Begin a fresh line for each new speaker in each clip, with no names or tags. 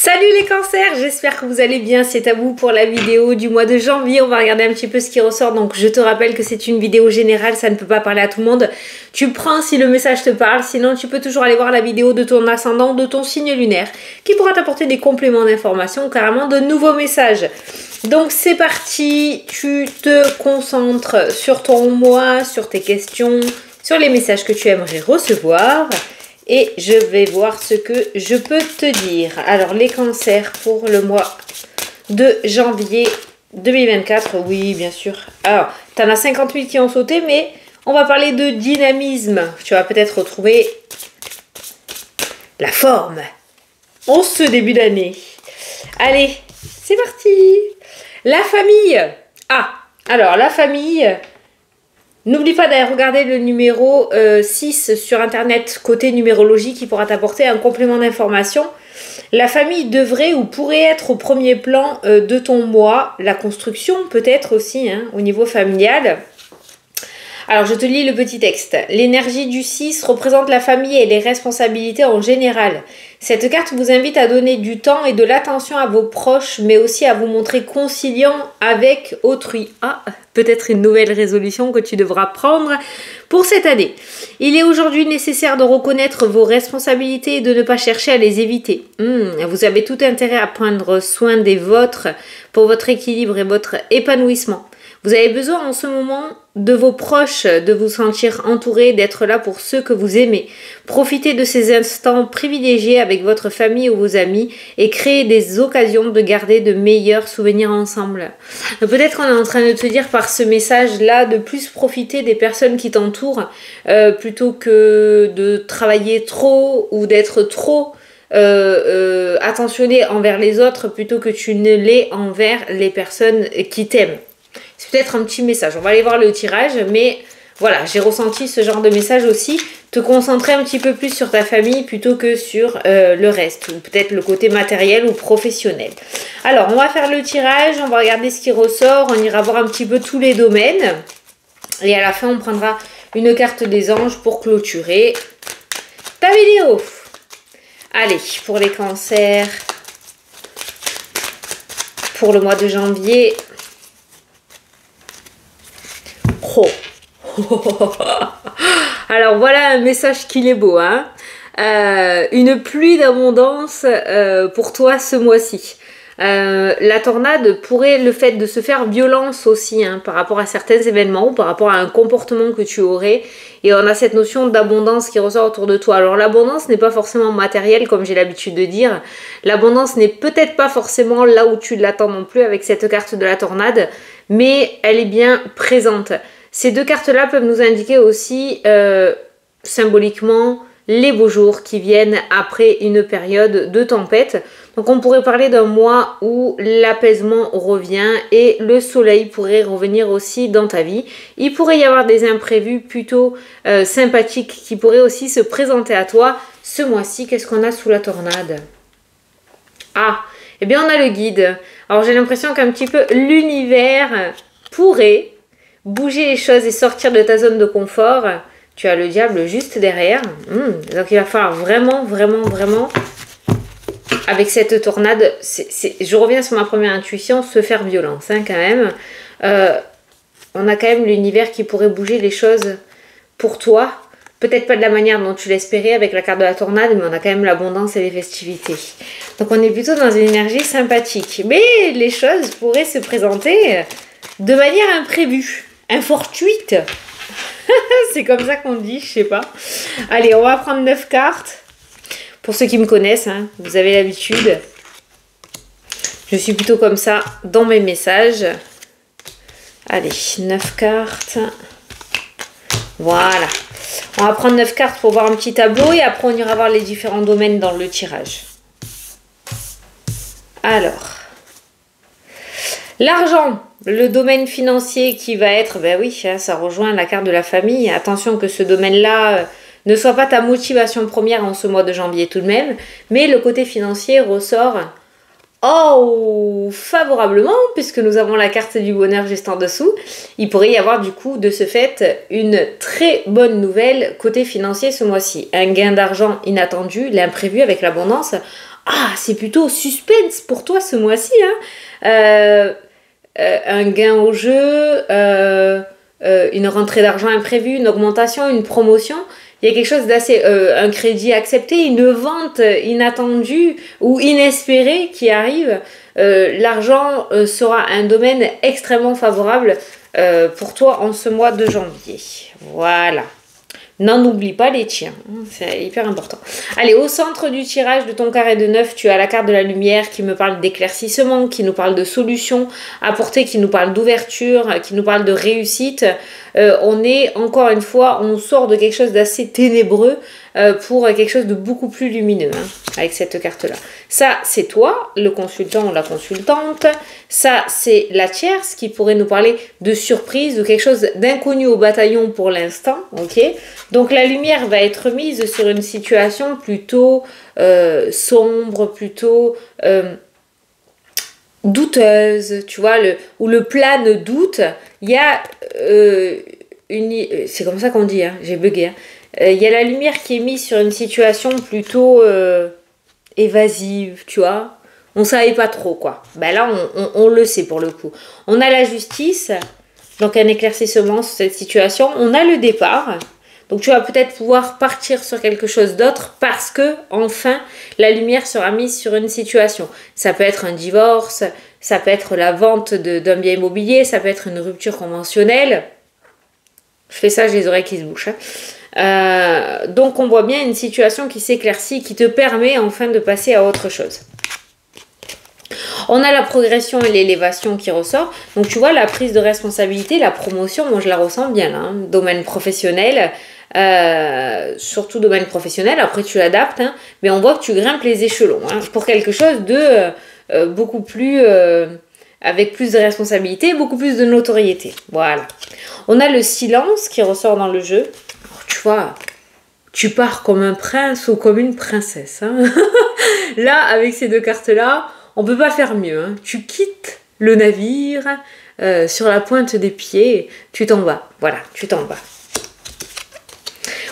Salut les cancers, j'espère que vous allez bien, c'est à vous pour la vidéo du mois de janvier. On va regarder un petit peu ce qui ressort, donc je te rappelle que c'est une vidéo générale, ça ne peut pas parler à tout le monde. Tu prends si le message te parle, sinon tu peux toujours aller voir la vidéo de ton ascendant, de ton signe lunaire, qui pourra t'apporter des compléments d'information, carrément de nouveaux messages. Donc c'est parti, tu te concentres sur ton mois, sur tes questions, sur les messages que tu aimerais recevoir. Et je vais voir ce que je peux te dire. Alors, les cancers pour le mois de janvier 2024. Oui, bien sûr. Alors, tu en as 58 qui ont sauté, mais on va parler de dynamisme. Tu vas peut-être retrouver la forme en ce début d'année. Allez, c'est parti. La famille. Ah, alors, la famille... N'oublie pas d'aller regarder le numéro 6 sur internet côté numérologie qui pourra t'apporter un complément d'information. La famille devrait ou pourrait être au premier plan de ton mois. La construction peut-être aussi au niveau familial. Alors je te lis le petit texte. L'énergie du 6 représente la famille et les responsabilités en général. Cette carte vous invite à donner du temps et de l'attention à vos proches, mais aussi à vous montrer conciliant avec autrui. Ah, peut-être une nouvelle résolution que tu devras prendre pour cette année. Il est aujourd'hui nécessaire de reconnaître vos responsabilités et de ne pas chercher à les éviter. Vous avez tout intérêt à prendre soin des vôtres pour votre équilibre et votre épanouissement. Vous avez besoin en ce moment de vos proches, de vous sentir entouré, d'être là pour ceux que vous aimez. Profitez de ces instants privilégiés avec votre famille ou vos amis et créez des occasions de garder de meilleurs souvenirs ensemble. Peut-être qu'on est en train de te dire par ce message-là de plus profiter des personnes qui t'entourent plutôt que de travailler trop ou d'être trop attentionné envers les autres plutôt que tu ne l'es envers les personnes qui t'aiment. C'est peut-être un petit message. On va aller voir le tirage, mais voilà, j'ai ressenti ce genre de message aussi. Te concentrer un petit peu plus sur ta famille plutôt que sur le reste, ou peut-être le côté matériel ou professionnel. Alors, on va faire le tirage, on va regarder ce qui ressort, on ira voir un petit peu tous les domaines. Et à la fin, on prendra une carte des anges pour clôturer ta vidéo. Allez, pour les cancers, pour le mois de janvier... Oh. Alors voilà un message qu'il est beau, une pluie d'abondance pour toi ce mois-ci. La tornade pourrait, le fait de se faire violence aussi par rapport à certains événements ou par rapport à un comportement que tu aurais, et on a cette notion d'abondance qui ressort autour de toi. Alors l'abondance n'est pas forcément matérielle comme j'ai l'habitude de dire, l'abondance n'est peut-être pas forcément là où tu l'attends non plus avec cette carte de la tornade, mais elle est bien présente. Ces deux cartes-là peuvent nous indiquer aussi symboliquement les beaux jours qui viennent après une période de tempête. Donc on pourrait parler d'un mois où l'apaisement revient et le soleil pourrait revenir aussi dans ta vie. Il pourrait y avoir des imprévus plutôt sympathiques qui pourraient aussi se présenter à toi ce mois-ci. Qu'est-ce qu'on a sous la tornade? Ah, eh bien on a le guide. Alors j'ai l'impression qu'un petit peu l'univers pourrait bouger les choses et sortir de ta zone de confort. Tu as le diable juste derrière. Donc il va falloir vraiment, avec cette tornade, je reviens sur ma première intuition, se faire violence quand même. On a quand même l'univers qui pourrait bouger les choses pour toi. Peut-être pas de la manière dont tu l'espérais avec la carte de la tornade, mais on a quand même l'abondance et les festivités. Donc on est plutôt dans une énergie sympathique. Mais les choses pourraient se présenter de manière imprévue. Infortuite. C'est comme ça qu'on dit, je sais pas. Allez, on va prendre 9 cartes. Pour ceux qui me connaissent, vous avez l'habitude. Je suis plutôt comme ça dans mes messages. Allez, 9 cartes. Voilà. On va prendre 9 cartes pour voir un petit tableau et après on ira voir les différents domaines dans le tirage. Alors. L'argent, le domaine financier qui va être, ben oui, ça rejoint la carte de la famille. Attention que ce domaine-là ne soit pas ta motivation première en ce mois de janvier tout de même. Mais le côté financier ressort favorablement puisque nous avons la carte du bonheur juste en dessous. Il pourrait y avoir du coup de ce fait une très bonne nouvelle côté financier ce mois-ci. Un gain d'argent inattendu, l'imprévu avec l'abondance. Ah, c'est plutôt suspense pour toi ce mois-ci, un gain au jeu, une rentrée d'argent imprévue, une augmentation, une promotion. Il y a quelque chose d'assez... un crédit accepté, une vente inattendue ou inespérée qui arrive. L'argent sera un domaine extrêmement favorable pour toi en ce mois de janvier. Voilà. N'en oublie pas les tiens, c'est hyper important. Allez, au centre du tirage de ton carré de 9, tu as la carte de la lumière qui me parle d'éclaircissement, qui nous parle de solutions apportées, qui nous parle d'ouverture, qui nous parle de réussite. On est, encore une fois, on sort de quelque chose d'assez ténébreux pour quelque chose de beaucoup plus lumineux avec cette carte-là. Ça, c'est toi, le consultant ou la consultante. Ça, c'est la tierce qui pourrait nous parler de surprise, de quelque chose d'inconnu au bataillon pour l'instant, ok? Donc la lumière va être mise sur une situation plutôt sombre, plutôt douteuse, tu vois, où le plat ne doute. Il y a c'est comme ça qu'on dit, j'ai bugué. Il y a la lumière qui est mise sur une situation plutôt évasive, tu vois. On savait pas trop, quoi. Ben là, on le sait pour le coup. On a la justice, donc un éclaircissement sur cette situation. On a le départ. Donc tu vas peut-être pouvoir partir sur quelque chose d'autre parce que, enfin, la lumière sera mise sur une situation. Ça peut être un divorce, ça peut être la vente d'un bien immobilier, ça peut être une rupture conventionnelle. Je fais ça, j'ai les oreilles qui se bouchent. Donc on voit bien une situation qui s'éclaircit, qui te permet enfin de passer à autre chose. On a la progression et l'élévation qui ressort. Donc tu vois, la prise de responsabilité, la promotion, moi je la ressens bien là. Domaine professionnel, surtout domaine professionnel, après tu l'adaptes, mais on voit que tu grimpes les échelons pour quelque chose de beaucoup plus... avec plus de responsabilité, beaucoup plus de notoriété. Voilà. On a le silence qui ressort dans le jeu. Alors, tu vois, tu pars comme un prince ou comme une princesse. Là, avec ces deux cartes-là, on ne peut pas faire mieux. Tu quittes le navire sur la pointe des pieds, tu t'en vas. Voilà, tu t'en vas.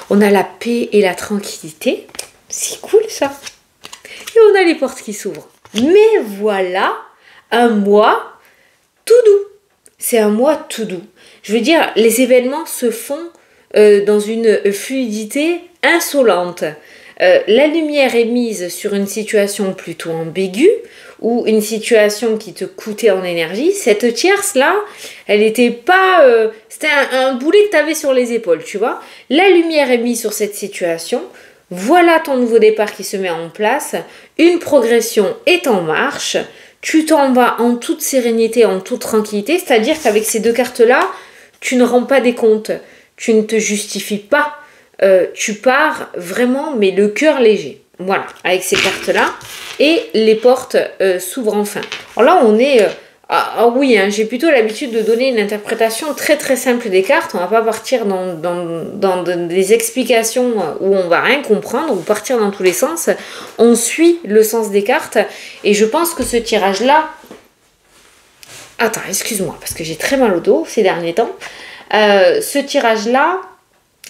On a la paix et la tranquillité. C'est cool ça. Et on a les portes qui s'ouvrent. Mais voilà un mois tout doux. C'est un mois tout doux. Je veux dire, les événements se font dans une fluidité insolente. La lumière est mise sur une situation plutôt ambiguë ou une situation qui te coûtait en énergie. Cette tierce-là, elle n'était pas... c'était un boulet que tu avais sur les épaules, tu vois. La lumière est mise sur cette situation. Voilà ton nouveau départ qui se met en place. Une progression est en marche. Tu t'en vas en toute sérénité, en toute tranquillité. C'est-à-dire qu'avec ces deux cartes-là, tu ne rends pas des comptes. Tu ne te justifies pas. Tu pars vraiment, mais le cœur léger. Voilà, avec ces cartes-là. Et les portes s'ouvrent enfin. Alors là, on est... oui, j'ai plutôt l'habitude de donner une interprétation très très simple des cartes. On va pas partir dans des explications où on va rien comprendre ou partir dans tous les sens. On suit le sens des cartes. Et je pense que ce tirage-là... Attends, excuse-moi, parce que j'ai très mal au dos ces derniers temps. Ce tirage-là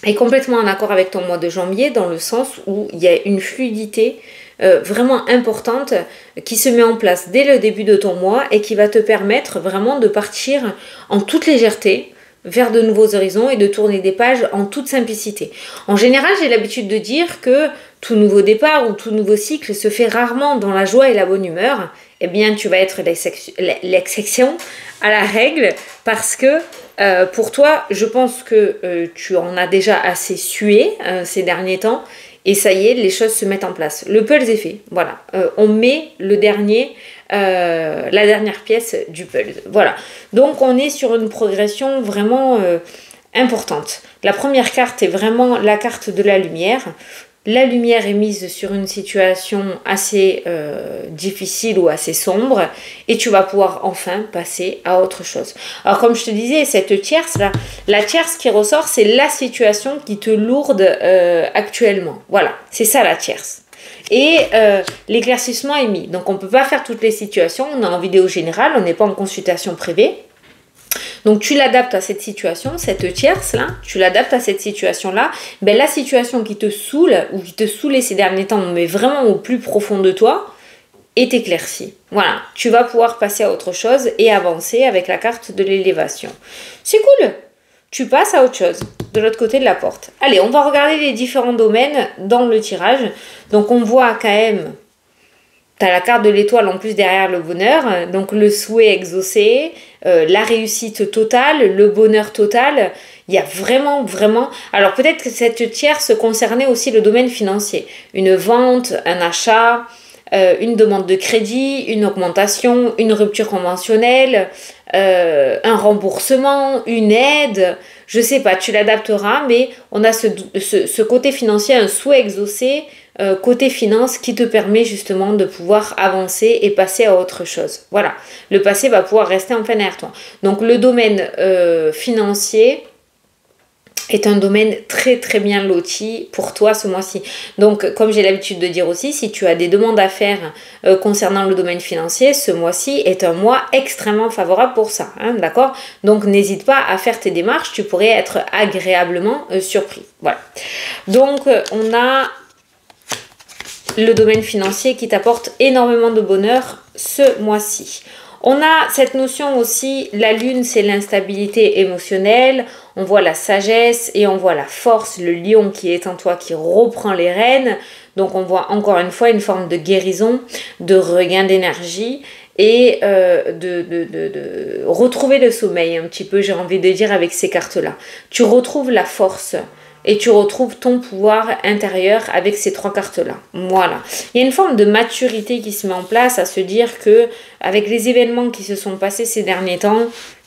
est complètement en accord avec ton mois de janvier dans le sens où il y a une fluidité vraiment importante qui se met en place dès le début de ton mois et qui va te permettre vraiment de partir en toute légèreté vers de nouveaux horizons et de tourner des pages en toute simplicité. En général, j'ai l'habitude de dire que tout nouveau départ ou tout nouveau cycle se fait rarement dans la joie et la bonne humeur. Eh bien, tu vas être l'exception à la règle parce que pour toi, je pense que tu en as déjà assez sué ces derniers temps et ça y est, les choses se mettent en place. Le puzzle est fait, voilà. On met la dernière pièce du puzzle, voilà. Donc, on est sur une progression vraiment importante. La première carte est vraiment la carte de la lumière. La lumière est mise sur une situation assez difficile ou assez sombre et tu vas pouvoir enfin passer à autre chose. Alors comme je te disais, cette tierce-là, la tierce qui ressort, c'est la situation qui te lourde actuellement. Voilà, c'est ça la tierce. Et l'éclaircissement est mis. Donc on ne peut pas faire toutes les situations, on est en vidéo générale, on n'est pas en consultation privée. Donc tu l'adaptes à cette situation, cette tierce-là, tu l'adaptes à cette situation-là. Ben, la situation qui te saoule ou qui te saoulait ces derniers temps, mais vraiment au plus profond de toi, est éclairci. Voilà, tu vas pouvoir passer à autre chose et avancer avec la carte de l'élévation. C'est cool. Tu passes à autre chose, de l'autre côté de la porte. Allez, on va regarder les différents domaines dans le tirage. Donc, on voit quand même, tu as la carte de l'étoile en plus derrière le bonheur. Donc, le souhait exaucé, la réussite totale, le bonheur total. Il y a vraiment... Alors, peut-être que cette tierce concernait aussi le domaine financier. Une vente, un achat, une demande de crédit, une augmentation, une rupture conventionnelle, un remboursement, une aide, je sais pas, tu l'adapteras, mais on a ce côté financier, un souhait exaucé, côté finance qui te permet justement de pouvoir avancer et passer à autre chose. Voilà, le passé va pouvoir rester en plein air, toi. Donc le domaine financier est un domaine très très bien loti pour toi ce mois-ci. Donc comme j'ai l'habitude de dire aussi, si tu as des demandes à faire concernant le domaine financier, ce mois-ci est un mois extrêmement favorable pour ça, hein, d'accord? Donc n'hésite pas à faire tes démarches, tu pourrais être agréablement surpris. Voilà. Donc on a le domaine financier qui t'apporte énormément de bonheur ce mois-ci. On a cette notion aussi, la lune c'est l'instabilité émotionnelle, on voit la sagesse et on voit la force, le lion qui est en toi qui reprend les rênes. Donc on voit encore une fois une forme de guérison, de regain d'énergie et de retrouver le sommeil un petit peu, j'ai envie de dire avec ces cartes-là. Tu retrouves la force. Et tu retrouves ton pouvoir intérieur avec ces trois cartes-là. Voilà. Il y a une forme de maturité qui se met en place à se dire que avec les événements qui se sont passés ces derniers temps,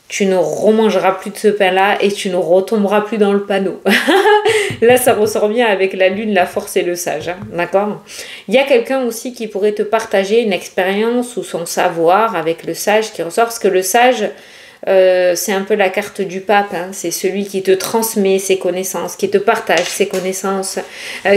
tu ne remangeras plus de ce pain-là et tu ne retomberas plus dans le panneau. Là, ça ressort bien avec la lune, la force et le sage. Hein, d'accord? Il y a quelqu'un aussi qui pourrait te partager une expérience ou son savoir avec le sage qui ressort. Parce que le sage... c'est un peu la carte du pape, hein. C'est celui qui te transmet ses connaissances, qui te partage ses connaissances,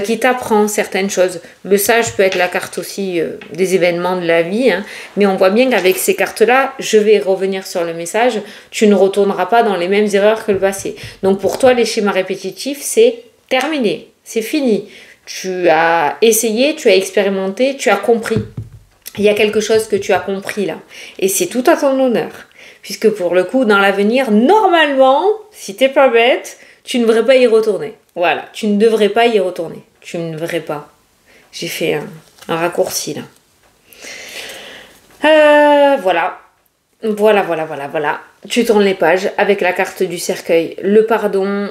qui t'apprend certaines choses. Le sage peut être la carte aussi des événements de la vie, hein. Mais on voit bien qu'avec ces cartes-là, je vais revenir sur le message, tu ne retourneras pas dans les mêmes erreurs que le passé. Donc pour toi, les schémas répétitifs, c'est terminé, c'est fini. Tu as essayé, tu as expérimenté, tu as compris. Il y a quelque chose que tu as compris là. Et c'est tout à ton honneur. Puisque pour le coup, dans l'avenir, normalement, si t'es pas bête, tu ne devrais pas y retourner. Voilà, tu ne devrais pas y retourner. Tu ne devrais pas. J'ai fait un raccourci là. Voilà. Voilà. Tu tournes les pages avec la carte du cercueil. Le pardon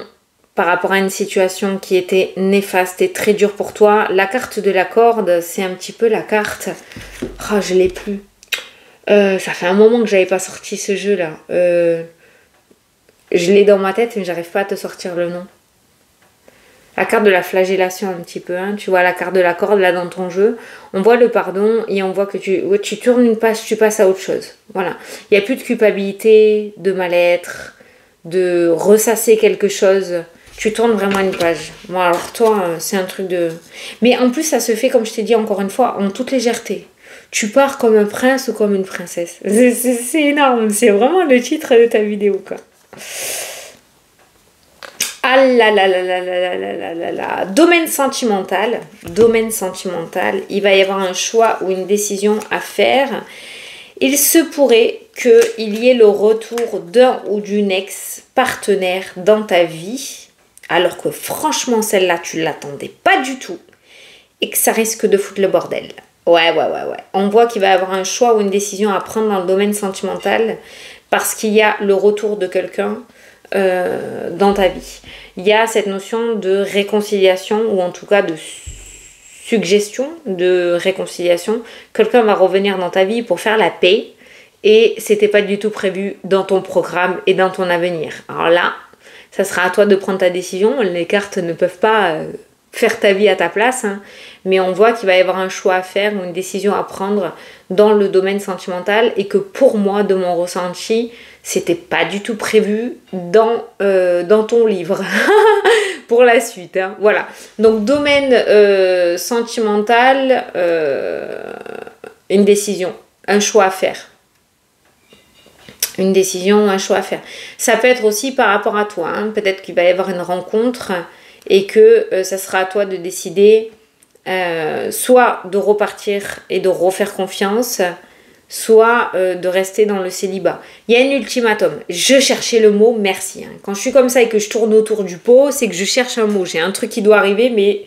par rapport à une situation qui était néfaste et très dure pour toi. La carte de la corde, c'est un petit peu la carte... Oh, je l'ai plus. Ça fait un moment que j'avais pas sorti ce jeu là. Je l'ai dans ma tête mais j'arrive pas à te sortir le nom. La carte de la flagellation un petit peu, hein. Tu vois la carte de la corde là dans ton jeu. On voit le pardon et on voit que tu tournes une page, tu passes à autre chose. Voilà. Il n'y a plus de culpabilité, de mal-être, de ressasser quelque chose. Tu tournes vraiment une page. Bon alors toi, c'est un truc de... Mais en plus ça se fait comme je t'ai dit encore une fois, en toute légèreté. Tu pars comme un prince ou comme une princesse. C'est énorme. C'est vraiment le titre de ta vidéo, quoi. Ah là là là là là là là là là. Domaine sentimental. Il va y avoir un choix ou une décision à faire. Il se pourrait qu'il y ait le retour d'un ou d'une ex-partenaire dans ta vie. Alors que franchement, celle-là, tu ne l'attendais pas du tout. Et que ça risque de foutre le bordel. Ouais. On voit qu'il va y avoir un choix ou une décision à prendre dans le domaine sentimental parce qu'il y a le retour de quelqu'un dans ta vie. Il y a cette notion de réconciliation ou en tout cas de suggestion de réconciliation. Quelqu'un va revenir dans ta vie pour faire la paix et c'était pas du tout prévu dans ton programme et dans ton avenir. Alors là, ça sera à toi de prendre ta décision. Les cartes ne peuvent pas... faire ta vie à ta place, hein. Mais on voit qu'il va y avoir un choix à faire ou une décision à prendre dans le domaine sentimental et que pour moi, de mon ressenti, c'était pas du tout prévu dans ton livre pour la suite, hein. Voilà. Donc domaine sentimental, une décision, un choix à faire. Une décision, un choix à faire. Ça peut être aussi par rapport à toi, hein. Peut-être qu'il va y avoir une rencontre et que ça sera à toi de décider soit de repartir et de refaire confiance, soit de rester dans le célibat. Il y a un ultimatum. Je cherchais le mot, merci. Quand je suis comme ça et que je tourne autour du pot, c'est que je cherche un mot. J'ai un truc qui doit arriver, mais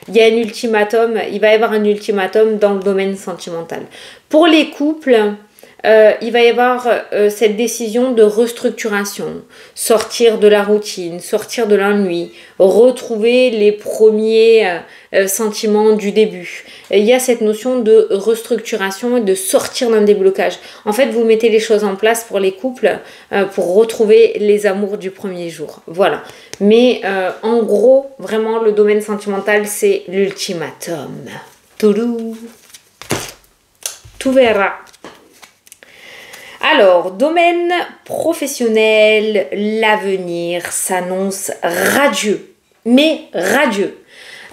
il y a un ultimatum. Il va y avoir un ultimatum dans le domaine sentimental. Pour les couples, il va y avoir cette décision de restructuration, sortir de la routine, sortir de l'ennui, retrouver les premiers sentiments du début. Il y a cette notion de restructuration et de sortir d'un déblocage. En fait, vous mettez les choses en place pour les couples pour retrouver les amours du premier jour. Voilà. Mais en gros, vraiment, le domaine sentimental, c'est l'ultimatum. Toulou. Tout verra. Alors, domaine professionnel, l'avenir s'annonce radieux, mais radieux.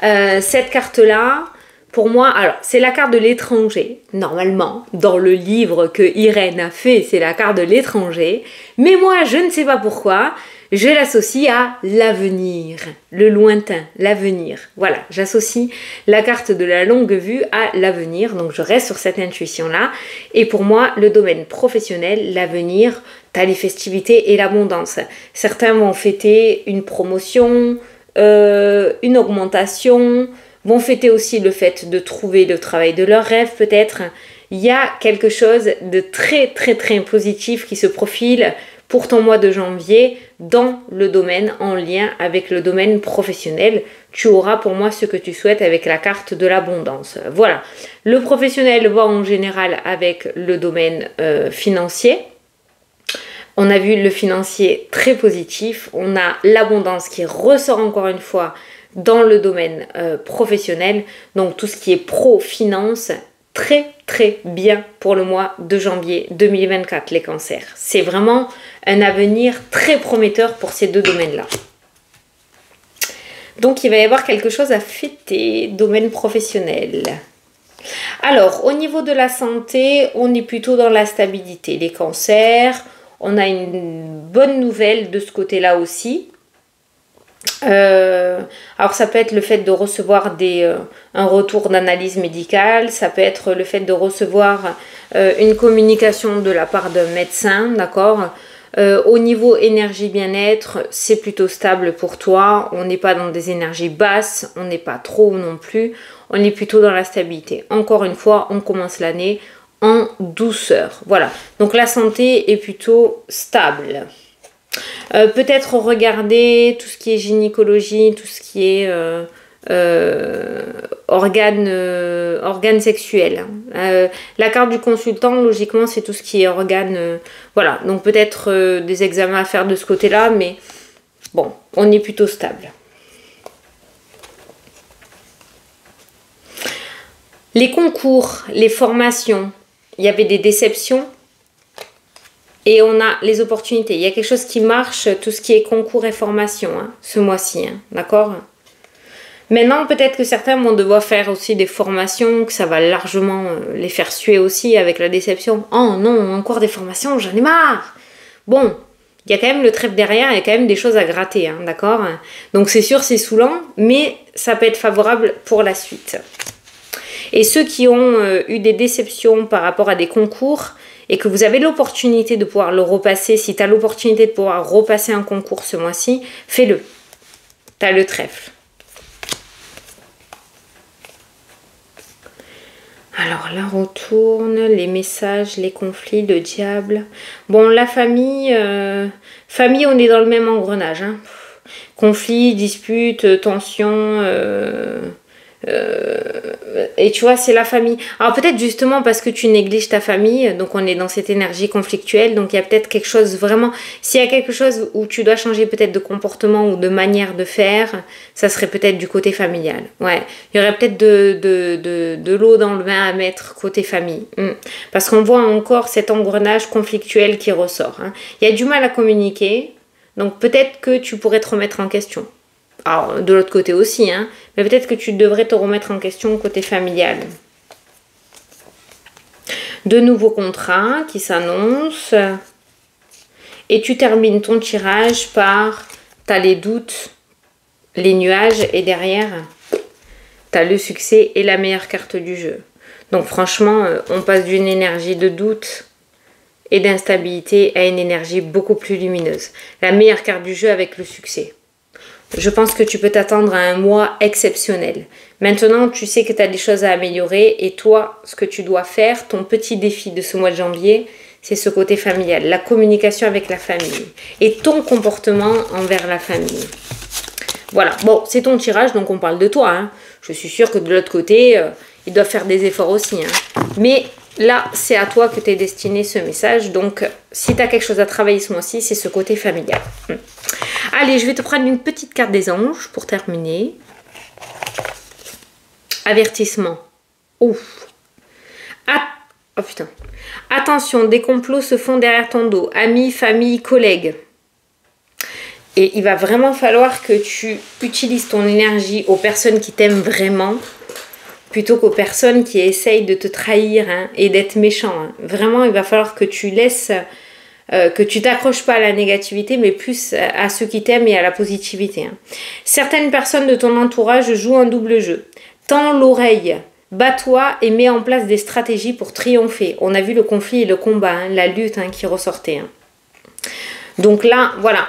Cette carte-là, pour moi, alors c'est la carte de l'étranger. Normalement, dans le livre que Irène a fait, c'est la carte de l'étranger. Mais moi, je ne sais pas pourquoi, je l'associe à l'avenir, le lointain, l'avenir. Voilà, j'associe la carte de la longue vue à l'avenir. Donc, je reste sur cette intuition-là. Et pour moi, le domaine professionnel, l'avenir, t'as les festivités et l'abondance. Certains vont fêter une promotion, une augmentation, vont fêter aussi le fait de trouver le travail de leur rêve peut-être. Il y a quelque chose de très très très positif qui se profile pour ton mois de janvier dans le domaine en lien avec le domaine professionnel. Tu auras pour moi ce que tu souhaites avec la carte de l'abondance. Voilà. Le professionnel va en général avec le domaine financier. On a vu le financier très positif. On a l'abondance qui ressort encore une fois dans le domaine professionnel. Donc tout ce qui est pro-finance, très très bien pour le mois de janvier 2024, les cancers. C'est vraiment un avenir très prometteur pour ces deux domaines-là. Donc il va y avoir quelque chose à fêter, domaine professionnel. Alors, au niveau de la santé, on est plutôt dans la stabilité. Les cancers, on a une bonne nouvelle de ce côté-là aussi. Alors ça peut être le fait de recevoir un retour d'analyse médicale, ça peut être le fait de recevoir une communication de la part d'un médecin, d'accord. Au niveau énergie bien-être, c'est plutôt stable pour toi, on n'est pas dans des énergies basses, on n'est pas trop non plus, on est plutôt dans la stabilité. Encore une fois, on commence l'année en douceur, voilà. Donc la santé est plutôt stable. Peut-être regarder tout ce qui est gynécologie, tout ce qui est organes sexuels. La carte du consultant, logiquement, c'est tout ce qui est organes. Voilà, donc peut-être des examens à faire de ce côté-là, mais bon, on est plutôt stable. Les concours, les formations, il y avait des déceptions. Et on a les opportunités. Il y a quelque chose qui marche, tout ce qui est concours et formation, ce mois-ci, d'accord. Maintenant, peut-être que certains vont devoir faire aussi des formations, que ça va largement les faire suer aussi avec la déception. Oh non, encore des formations, j'en ai marre. Bon, il y a quand même le trèfle derrière, il y a quand même des choses à gratter, d'accord. Donc c'est sûr, c'est saoulant, mais ça peut être favorable pour la suite. Et ceux qui ont eu des déceptions par rapport à des concours, et que vous avez l'opportunité de pouvoir le repasser, si tu as l'opportunité de pouvoir repasser un concours ce mois-ci, fais-le. Tu as le trèfle. Alors là, retourne, les messages, les conflits, le diable. Bon, la famille, famille, on est dans le même engrenage. Conflits, disputes, tensions... et tu vois, c'est la famille. Alors peut-être justement parce que tu négliges ta famille, donc on est dans cette énergie conflictuelle, donc il y a peut-être quelque chose vraiment, s'il y a quelque chose où tu dois changer peut-être de comportement ou de manière de faire, ça serait peut-être du côté familial. Ouais, il y aurait peut-être de l'eau dans le vin à mettre côté famille. Parce qu'on voit encore cet engrenage conflictuel qui ressort. Il y a du mal à communiquer, donc peut-être que tu pourrais te remettre en question. Alors, de l'autre côté aussi, mais peut-être que tu devrais te remettre en question côté familial. De nouveaux contrats qui s'annoncent. Et tu termines ton tirage par, t'as les doutes, les nuages, et derrière, tu as le succès et la meilleure carte du jeu. Donc franchement, on passe d'une énergie de doute et d'instabilité à une énergie beaucoup plus lumineuse. La meilleure carte du jeu avec le succès. Je pense que tu peux t'attendre à un mois exceptionnel. Maintenant, tu sais que tu as des choses à améliorer et toi, ce que tu dois faire, ton petit défi de ce mois de janvier, c'est ce côté familial, la communication avec la famille et ton comportement envers la famille. Voilà, bon, c'est ton tirage, donc on parle de toi. Hein. Je suis sûre que de l'autre côté, ils doivent faire des efforts aussi. Hein. Mais là, c'est à toi que t'es destiné ce message. Donc, si tu as quelque chose à travailler ce mois-ci, c'est ce côté familial. Allez, je vais te prendre une petite carte des anges pour terminer. Avertissement. Ouf. Oh putain. Attention, des complots se font derrière ton dos. Amis, famille, collègues. Et il va vraiment falloir que tu utilises ton énergie aux personnes qui t'aiment vraiment plutôt qu'aux personnes qui essayent de te trahir hein, et d'être méchants. Hein. Vraiment, il va falloir que tu laisses, que tu t'accroches pas à la négativité, mais plus à ceux qui t'aiment et à la positivité. Hein. Certaines personnes de ton entourage jouent un double jeu. Tends l'oreille, bats-toi et mets en place des stratégies pour triompher. On a vu le conflit et le combat, hein, la lutte hein, qui ressortait. Hein. Donc là, voilà.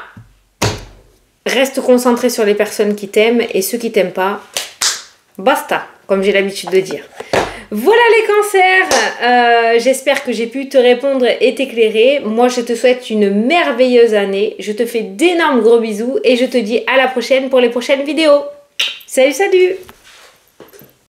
Reste concentré sur les personnes qui t'aiment et ceux qui t'aiment pas, basta, comme j'ai l'habitude de dire. Voilà les cancers, j'espère que j'ai pu te répondre et t'éclairer. Moi, je te souhaite une merveilleuse année. Je te fais d'énormes gros bisous et je te dis à la prochaine pour les prochaines vidéos. Salut, salut!